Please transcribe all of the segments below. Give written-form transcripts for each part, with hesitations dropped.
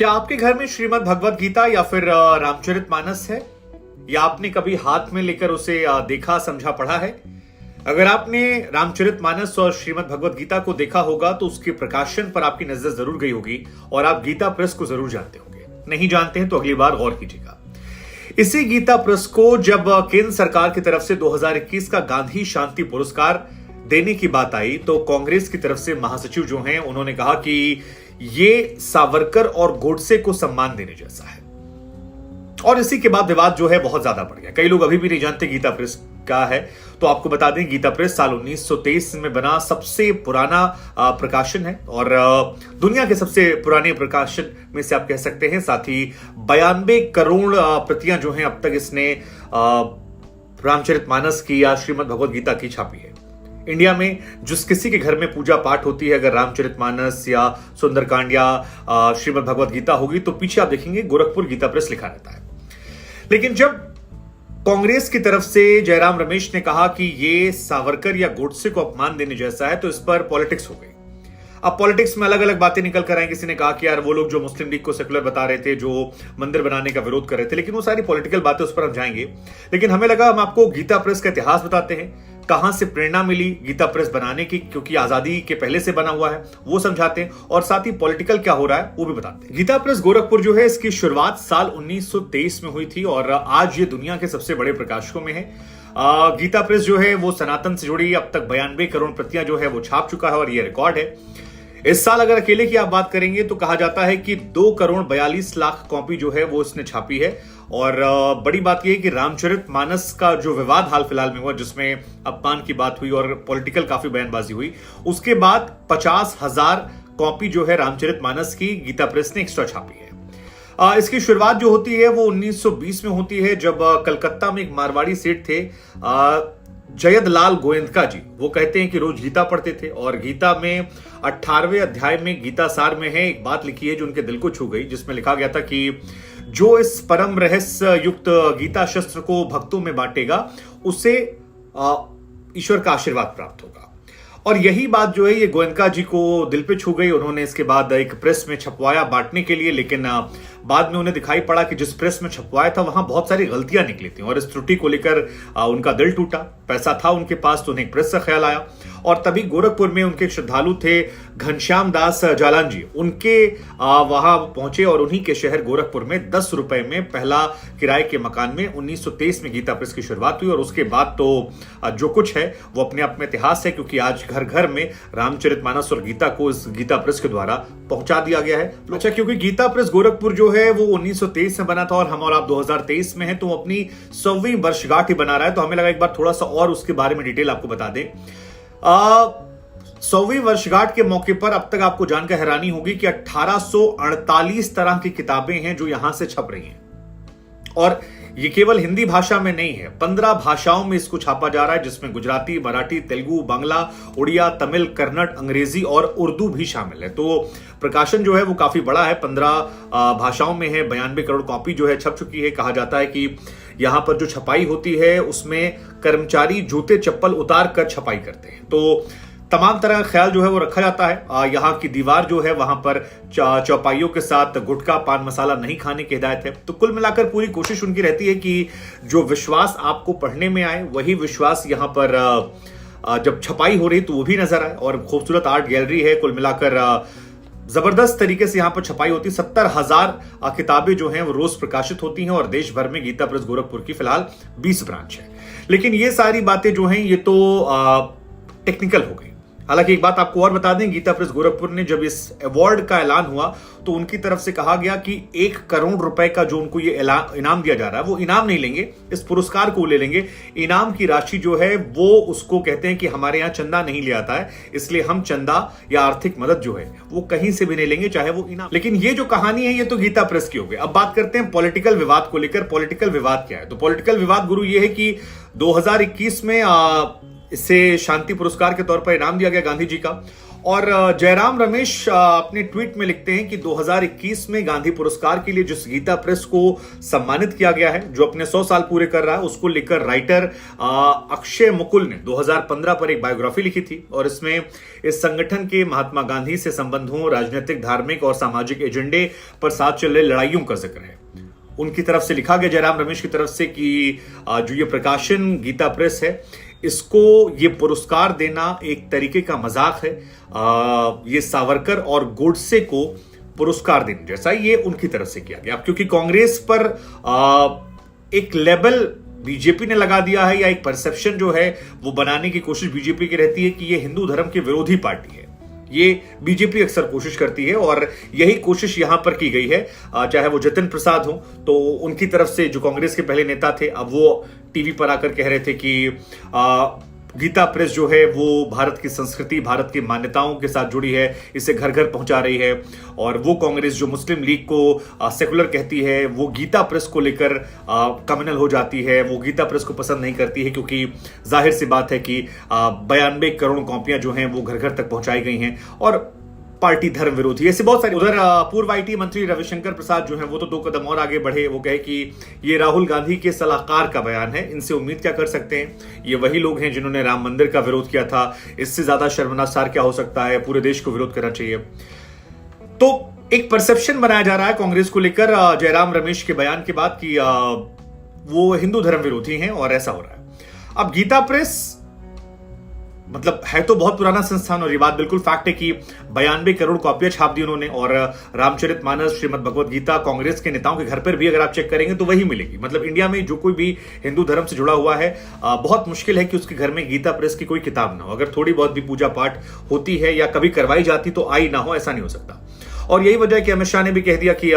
क्या आपके घर में श्रीमद् भगवत गीता या फिर रामचरितमानस है, या आपने कभी हाथ में लेकर उसे देखा, समझा, पढ़ा है? अगर आपने रामचरितमानस और श्रीमद् भगवत गीता को देखा होगा तो उसके प्रकाशन पर आपकी नजर जरूर गई होगी और आप गीता प्रेस को जरूर जानते होंगे। नहीं जानते हैं तो अगली बार गौर कीजिएगा। इसी गीता प्रेस को जब केंद्र सरकार की तरफ से 2021 का गांधी शांति पुरस्कार देने की बात आई तो कांग्रेस की तरफ से महासचिव जो हैं उन्होंने कहा कि ये सावरकर और गोडसे को सम्मान देने जैसा है। और इसी के बाद विवाद जो है बहुत ज्यादा बढ़ गया। कई लोग अभी भी नहीं जानते गीता प्रेस क्या है, तो आपको बता दें गीता प्रेस साल 1923 में बना सबसे पुराना प्रकाशन है और दुनिया के सबसे पुराने प्रकाशन में से आप कह सकते हैं। साथ ही 92 करोड़ प्रतियां जो हैं अब तक इसने रामचरितमानस की या श्रीमद् भगवत गीता की छापी है। इंडिया में जिस किसी के घर में पूजा पाठ होती है, अगर रामचरितमानस या सुंदरकांड या श्रीमद् भगवत गीता होगी तो पीछे आप देखेंगे गोरखपुर गीता प्रेस लिखा रहता है। लेकिन जब कांग्रेस की तरफ से जयराम रमेश ने कहा कि ये सावरकर या गोडसे को अपमान देने जैसा है तो इस पर पॉलिटिक्स हो गई। अब पॉलिटिक्स में अलग अलग बातें निकल कर आई। किसी ने कहा कि यार वो लोग जो मुस्लिम लीग को सेकुलर बता रहे थे, जो मंदिर बनाने का विरोध कर रहे थे, लेकिन वो सारी पॉलिटिकल बातें, उस पर हम जाएंगे। लेकिन हमें लगा हम आपको गीता प्रेस का इतिहास बताते हैं, कहां से प्रेरणा मिली गीता प्रेस बनाने की, क्योंकि आजादी के पहले से बना हुआ है, वो समझाते हैं और साथ ही पॉलिटिकल क्या हो रहा है वो भी बताते हैं। गीता प्रेस गोरखपुर जो है इसकी शुरुआत साल 1923 में हुई थी और आज ये दुनिया के सबसे बड़े प्रकाशकों में है। गीता प्रेस जो है वो सनातन से जुड़ी अब तक 92 करोड़ प्रतियां जो है वो छाप चुका है और ये रिकॉर्ड है। इस साल अगर अकेले की आप बात करेंगे तो कहा जाता है कि 2 करोड़ 42 लाख कॉपी जो है वो इसने छापी है। और बड़ी बात यह है कि रामचरितमानस का जो विवाद हाल फिलहाल में हुआ, जिसमें अपमान की बात हुई और पॉलिटिकल काफी बयानबाजी हुई, उसके बाद 50,000 कॉपी जो है रामचरितमानस की गीता प्रेस ने एक्स्ट्रा छापी है। इसकी शुरुआत जो होती है वो 1920 में होती है, जब कलकत्ता में एक मारवाड़ी सेठ थे जयदलाल गोयंदका जी। वो कहते हैं कि रोज गीता पढ़ते थे और गीता में 18वें अध्याय में गीता सार में है एक बात लिखी है जो उनके दिल को छू गई, जिसमें लिखा गया था कि जो इस परम रहस्य युक्त गीता शस्त्र को भक्तों में बांटेगा उसे ईश्वर का आशीर्वाद प्राप्त होगा। और यही बात जो है ये गोयनका जी को दिल पे छू गई। उन्होंने इसके बाद एक प्रेस में छपवाया बांटने के लिए, लेकिन बाद में उन्हें दिखाई पड़ा कि जिस प्रेस में छपवाया था वहां बहुत सारी गलतियां निकली थी और इस त्रुटि को लेकर उनका दिल टूटा। पैसा था उनके पास तो उन्हें एक प्रेस का ख्याल आया और तभी गोरखपुर में उनके श्रद्धालु थे घनश्याम दास जालान जी, उनके वहां पहुंचे और उन्हीं के शहर गोरखपुर में 10 रुपए में पहला किराए के मकान में 1923 में गीता प्रेस की शुरुआत हुई। और उसके बाद तो जो कुछ है वो अपने आप में इतिहास है, क्योंकि आज घर घर में रामचरितमानस और गीता को इस गीता प्रेस के द्वारा पहुंचा दिया गया है। अच्छा, क्योंकि गीता प्रेस गोरखपुर जो है वो 1923 में बना था और हम और आप 2023 में हैं, तो अपनी 100वीं वर्षगांठ ही बना रहा है, तो हमें लगा एक बार थोड़ा सा और उसके बारे में डिटेल आपको बता दें। 100वीं वर्षगांठ के मौके पर अब तक आपको जानकर हैरानी होगी कि 1848 तरह की किताबें हैं जो यहां से छप रही हैं। और ये केवल हिंदी भाषा में नहीं है, 15 भाषाओं में इसको छापा जा रहा है, जिसमें गुजराती, मराठी, तेलुगु, बांग्ला, उड़िया, तमिल, कन्नड़, अंग्रेजी और उर्दू भी शामिल है। तो प्रकाशन जो है वो काफी बड़ा है, 15 भाषाओं में है, 92 करोड़ कॉपी जो है छप चुकी है। कहा जाता है कि यहां पर जो छपाई होती है उसमें कर्मचारी जूते चप्पल उतार कर छपाई करते हैं, तो तमाम तरह का ख्याल जो है वो रखा जाता है। यहाँ की दीवार जो है वहां पर चौपाइयों के साथ गुटखा पान मसाला नहीं खाने की हिदायत है। तो कुल मिलाकर पूरी कोशिश उनकी रहती है कि जो विश्वास आपको पढ़ने में आए वही विश्वास यहाँ पर जब छपाई हो रही तो वो भी नजर आए। और खूबसूरत आर्ट गैलरी है, कुल मिलाकर जबरदस्त तरीके से यहाँ पर छपाई होती है। 70,000 किताबें जो हैं वो रोज प्रकाशित होती हैं और देश भर में गीता प्रेस गोरखपुर की फिलहाल 20 ब्रांच है। लेकिन ये सारी बातें जो हैं ये तो टेक्निकल हो गई। हालांकि एक बात आपको और बता दें, गीता प्रेस गोरखपुर ने जब इस अवार्ड का ऐलान हुआ तो उनकी तरफ से कहा गया कि 1 करोड़ रुपए का जो उनको ये इनाम दिया जा रहा है वो इनाम नहीं लेंगे, इस पुरस्कार को ले लेंगे। इनाम की राशि जो है वो उसको कहते हैं कि हमारे यहाँ चंदा नहीं ले आता है, इसलिए हम चंदा या आर्थिक मदद जो है वो कहीं से भी नहीं लेंगे, चाहे वो इनाम। लेकिन ये जो कहानी है ये तो गीता प्रेस की हो गई। अब बात करते हैं पॉलिटिकल विवाद को लेकर। पॉलिटिकल विवाद क्या है? तो पॉलिटिकल विवाद गुरु ये है कि 2021 में इसे शांति पुरस्कार के तौर पर इनाम दिया गया गांधी जी का, और जयराम रमेश अपने ट्वीट में लिखते हैं कि 2021 में गांधी पुरस्कार के लिए जिस गीता प्रेस को सम्मानित किया गया है, जो अपने 100 साल पूरे कर रहा है, उसको लेकर राइटर अक्षय मुकुल ने 2015 पर एक बायोग्राफी लिखी थी और इसमें इस संगठन के महात्मा गांधी से संबंधों, राजनीतिक, धार्मिक और सामाजिक एजेंडे पर साथ चल रहे लड़ाइयों का जिक्र है। उनकी तरफ से लिखा गया, जयराम रमेश की तरफ से, कि जो ये प्रकाशन गीता प्रेस है, इसको ये पुरस्कार देना एक तरीके का मजाक है। ये सावरकर और गोडसे को पुरस्कार देने जैसा ये उनकी तरफ से किया गया, क्योंकि कांग्रेस पर एक लेबल बीजेपी ने लगा दिया है, या एक परसेप्शन जो है वो बनाने की कोशिश बीजेपी की रहती है कि ये हिंदू धर्म की विरोधी पार्टी है। ये बीजेपी अक्सर कोशिश करती है और यही कोशिश यहां पर की गई है। चाहे वो जतिन प्रसाद हो, तो उनकी तरफ से जो कांग्रेस के पहले नेता थे, अब वो टीवी पर आकर कह रहे थे कि गीता प्रेस जो है वो भारत की संस्कृति, भारत की मान्यताओं के साथ जुड़ी है, इसे घर घर पहुंचा रही है। और वो कांग्रेस जो मुस्लिम लीग को सेकुलर कहती है, वो गीता प्रेस को लेकर कम्युनल हो जाती है, वो गीता प्रेस को पसंद नहीं करती है, क्योंकि जाहिर सी बात है कि 92 करोड़ कॉपियां जो हैं वो घर घर तक पहुंचाई गई हैं और पार्टी धर्म विरोधी, ऐसे बहुत सारे। उधर पूर्व आईटी मंत्री रविशंकर प्रसाद जो हैं वो तो 2 कदम और आगे बढ़े। वो कहे कि ये राहुल गांधी के सलाहकार का बयान है, इनसे उम्मीद क्या कर सकते हैं? ये वही लोग हैं जिन्होंने राम मंदिर का विरोध किया था, इससे ज्यादा शर्मनाक क्या हो सकता है? पूरे देश को विरोध करना चाहिए। तो एक परसेप्शन बनाया जा रहा है कांग्रेस को लेकर जयराम रमेश के बयान के बाद कि वो हिंदू धर्म विरोधी हैं और ऐसा हो रहा है। अब गीता प्रेस मतलब है तो बहुत पुराना संस्थान, और ये बात बिल्कुल फैक्ट है कि 92 करोड़ कॉपियां छाप दी उन्होंने, और रामचरितमानस, श्रीमद् भगवत गीता कांग्रेस के नेताओं के घर पर भी अगर आप चेक करेंगे तो वही मिलेगी। मतलब इंडिया में जो कोई भी हिंदू धर्म से जुड़ा हुआ है, बहुत मुश्किल है कि उसके घर में गीता प्रेस की कोई किताब ना हो। अगर थोड़ी बहुत भी पूजा पाठ होती है या कभी करवाई जाती तो आई ना हो, ऐसा नहीं हो सकता। और यही वजह है कि अमित शाह ने भी कह दिया कि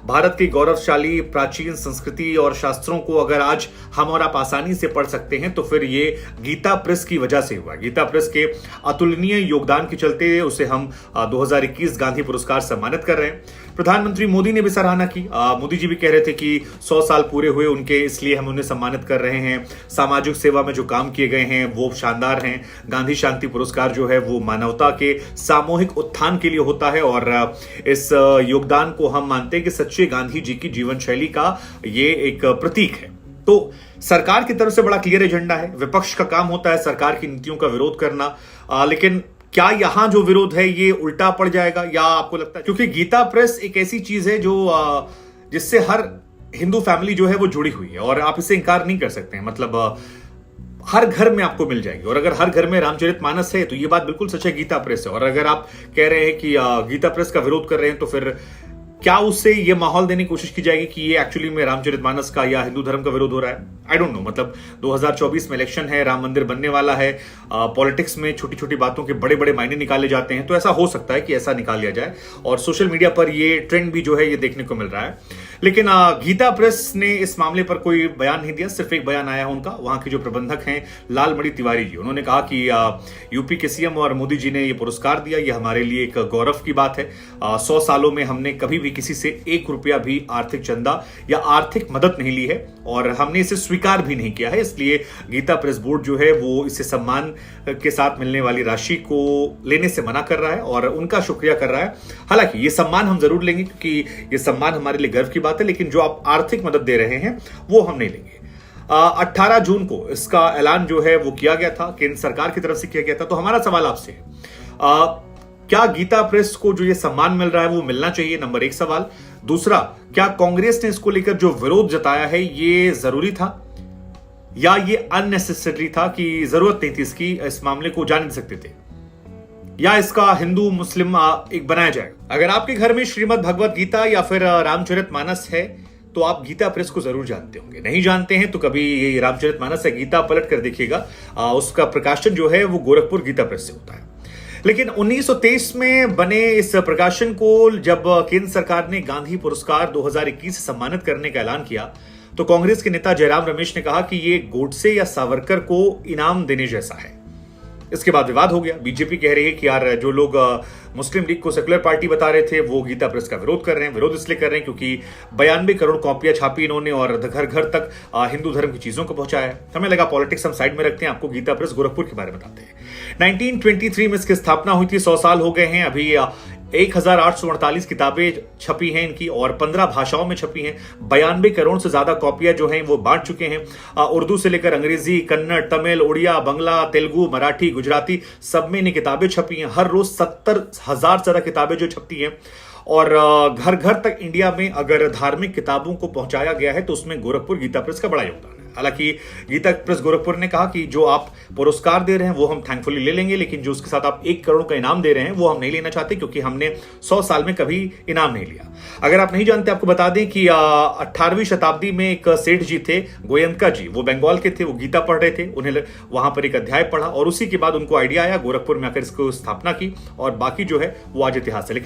भारत की गौरवशाली प्राचीन संस्कृति और शास्त्रों को अगर आज हम और आप आसानी से पढ़ सकते हैं तो फिर ये गीता प्रेस की वजह से हुआ। गीता प्रेस के अतुलनीय योगदान के चलते उसे हम 2021 गांधी पुरस्कार सम्मानित कर रहे हैं। प्रधानमंत्री मोदी ने भी सराहना की। मोदी जी भी कह रहे थे कि 100 साल पूरे हुए उनके, इसलिए हम उन्हें सम्मानित कर रहे हैं। सामाजिक सेवा में जो काम किए गए हैं वो शानदार हैं। गांधी शांति पुरस्कार जो है वो मानवता के सामूहिक उत्थान के लिए होता है, और इस योगदान को हम मानते हैं कि सच्चे गांधी जी की जीवन शैली का ये एक प्रतीक है। तो सरकार की तरफ से बड़ा क्लियर एजेंडा है। विपक्ष का काम होता है सरकार की नीतियों का विरोध करना, लेकिन क्या यहां जो विरोध है ये उल्टा पड़ जाएगा, या आपको लगता है? क्योंकि गीता प्रेस एक ऐसी चीज है जो जिससे हर हिंदू फैमिली जो है वो जुड़ी हुई है, और आप इसे इंकार नहीं कर सकते हैं। मतलब हर घर में आपको मिल जाएगी, और अगर हर घर में रामचरितमानस है तो ये बात बिल्कुल सच है, गीता प्रेस है। और अगर आप कह रहे हैं कि गीता प्रेस का विरोध कर रहे हैं, तो फिर क्या उससे ये माहौल देने की कोशिश की जाएगी कि ये एक्चुअली में रामचरितमानस का या हिंदू धर्म का विरोध हो रहा है? I don't know. मतलब 2024 में इलेक्शन है, राम मंदिर बनने वाला है, पॉलिटिक्स में छोटी छोटी बातों के बड़े बड़े मायने निकाले जाते हैं, तो ऐसा हो सकता है कि ऐसा निकाल लिया जाए, और सोशल मीडिया पर ये ट्रेंड भी जो है ये देखने को मिल रहा है। लेकिन गीता प्रेस ने इस मामले पर कोई बयान नहीं दिया, सिर्फ एक बयान आया उनका। वहां के जो प्रबंधक हैं लालमणि तिवारी जी, उन्होंने कहा कि यूपी के सीएम और मोदी जी ने ये पुरस्कार दिया, ये हमारे लिए एक गौरव की बात है। 100 सालों में हमने कभी भी किसी से 1 रुपया भी आर्थिक चंदा या आर्थिक मदद नहीं ली है, और हमने इसे स्वीकार भी नहीं किया है। इसलिए गीता प्रेस बोर्ड जो है वो इसे सम्मान के साथ मिलने वाली राशि को लेने से मना कर रहा है और उनका शुक्रिया कर रहा है। हालांकि ये सम्मान हम जरूर लेंगे, क्योंकि ये सम्मान हमारे लिए गर्व की बात है, लेकिन जो आप आर्थिक मदद दे रहे हैं वो हम नहीं लेंगे। 18 जून को इसका ऐलान जो है वो किया गया था, केंद्र सरकार की तरफ से किया गया था। तो हमारा सवाल आपसे है, क्या गीता प्रेस को जो ये सम्मान मिल रहा है वो मिलना चाहिए? नंबर 1 सवाल। दूसरा, क्या कांग्रेस ने इसको लेकर जो विरोध जताया है ये जरूरी था, या ये अननेसेसरी था कि जरूरत नहीं थी इसकी, इस मामले को जान नहीं सकते थे, या इसका हिंदू मुस्लिम एक बनाया जाएगा? अगर आपके घर में श्रीमद् भगवत गीता या फिर रामचरितमानस है तो आप गीता प्रेस को जरूर जानते होंगे। नहीं जानते हैं तो कभी ये रामचरितमानस या गीता पलट कर देखिएगा, उसका प्रकाशन जो है वो गोरखपुर गीता प्रेस से होता है। लेकिन 1923 में बने इस प्रकाशन को जब केंद्र सरकार ने गांधी पुरस्कार 2021 से सम्मानित करने का ऐलान किया, तो कांग्रेस के नेता जयराम रमेश ने कहा कि ये गोडसे या सावरकर को इनाम देने जैसा है। इसके बाद विवाद हो गया। बीजेपी कह रही है कि यार जो लोग मुस्लिम लीग को सेक्युलर पार्टी बता रहे थे वो गीता प्रेस का विरोध कर रहे हैं। विरोध इसलिए कर रहे हैं क्योंकि 92 करोड़ कॉपियां छापी इन्होंने और घर घर तक हिंदू धर्म की चीजों को पहुंचाया है। हमें लगा पॉलिटिक्स हम साइड में रखते हैं, आपको गीता प्रेस गोरखपुर के बारे में बताते हैं। 1923 में इसकी स्थापना हुई थी, 100 साल हो गए हैं। अभी 1848 किताबें छपी हैं इनकी और 15 भाषाओं में छपी हैं। 92 करोड़ से ज्यादा कॉपियां जो हैं वो बांट चुके हैं। उर्दू से लेकर अंग्रेजी, कन्नड़, तमिल, उड़िया, बंगला, तेलुगु, मराठी, गुजराती सब में इन्हें किताबें छपी हैं। हर रोज 70,000 से ज्यादा किताबें जो छपती हैं और घर घर तक इंडिया में अगर धार्मिक किताबों को पहुंचाया गया है तो उसमें गोरखपुर गीता प्रेस का बड़ा योगदान है। हालांकि गीता प्रेस गोरखपुर ने कहा कि जो आप पुरस्कार दे रहे हैं वो हम थैंकफुली ले लेंगे, लेकिन जो उसके साथ आप 1 करोड़ का इनाम दे रहे हैं वो हम नहीं लेना चाहते क्योंकि हमने 100 साल में कभी इनाम नहीं लिया। अगर आप नहीं जानते, आपको बता दें कि 18वीं शताब्दी में एक सेठ जी थे गोयंका जी, वो बंगाल के थे, वो गीता पढ़ रहे थे, उन्हें वहां पर एक अध्याय पढ़ा और उसी के बाद उनको आइडिया आया, गोरखपुर में आकर इसको स्थापना की और बाकी जो है वो आज इतिहास है। लेकिन